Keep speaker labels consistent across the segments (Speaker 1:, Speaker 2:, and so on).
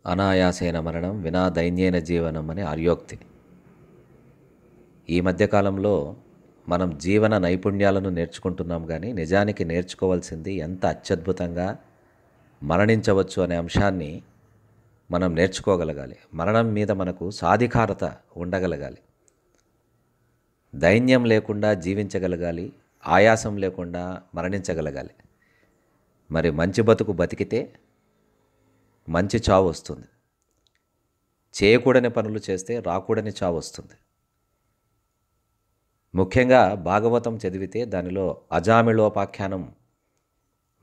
Speaker 1: అనాయాసేన మరణం వినా దైన్యేన జీవనం అని ఆర్యోక్తి. ఈ మధ్యకాలంలో మనం జీవన నైపుణ్యాలను నేర్చుకుంటున్నాం, కానీ నిజానికి నేర్చుకోవాల్సింది ఎంత అత్యద్భుతంగా మరణించవచ్చు అనే అంశాన్ని మనం నేర్చుకోగలగాలి. మరణం మీద మనకు సాధికారత ఉండగలగాలి. దైన్యం లేకుండా జీవించగలగాలి, ఆయాసం లేకుండా మరణించగలగాలి. మరి మంచి బతుకు బతికితే మంచి చావు వస్తుంది. చేయకూడని పనులు చేస్తే రాకూడని చావు వస్తుంది. ముఖ్యంగా భాగవతం చదివితే దానిలో అజామిళోపాఖ్యానం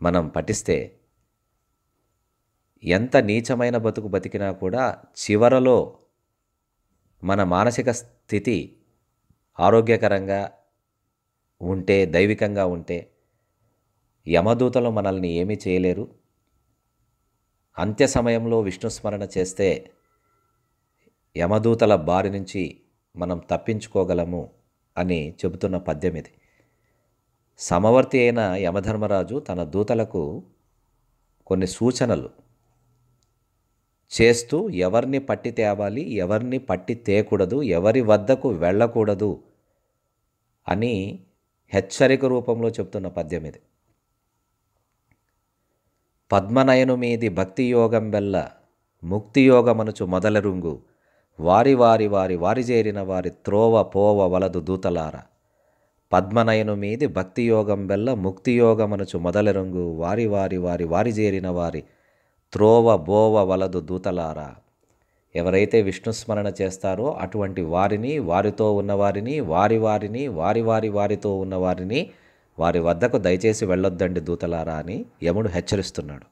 Speaker 1: మనం పఠిస్తే ఎంత నీచమైన బతుకు బతికినా కూడా చివరలో మన మానసిక స్థితి ఆరోగ్యకరంగా ఉంటే, దైవికంగా ఉంటే యమదూతలు మనల్ని ఏమీ చేయలేరు. అంత్య సమయంలో విష్ణుస్మరణ చేస్తే యమదూతల బారి నుంచి మనం తప్పించుకోగలము అని చెబుతున్న పద్యం ఇది. సమవర్తి అయిన యమధర్మరాజు తన దూతలకు కొన్ని సూచనలు చేస్తూ ఎవరిని పట్టి తేవాలి, ఎవరిని పట్టి తేకూడదు, ఎవరి వద్దకు వెళ్ళకూడదు అని హెచ్చరిక రూపంలో చెప్తున్న పద్యం ఇది. పద్మనయను మీది భక్తి యోగం వెల్ల ముక్తియోగమనుచు మొదలరుంగు వారి వారి వారి వారి చేరిన వారి త్రోవ పోవ వలదు దూతలార. పద్మనయను మీది భక్తి యోగం వెల్ల ముక్తియోగమనుచు మొదలరుంగు వారి వారి వారి వారి చేరిన వారి త్రోవ బోవ వలదు దూతలారా. ఎవరైతే విష్ణుస్మరణ చేస్తారో అటువంటి వారిని, వారితో ఉన్నవారిని, వారి వారిని, వారి వారి వారితో ఉన్నవారిని వారి వద్దకు దయచేసి వెళ్ళొద్దండి దూతలారా అని యముడు హెచ్చరిస్తున్నాడు.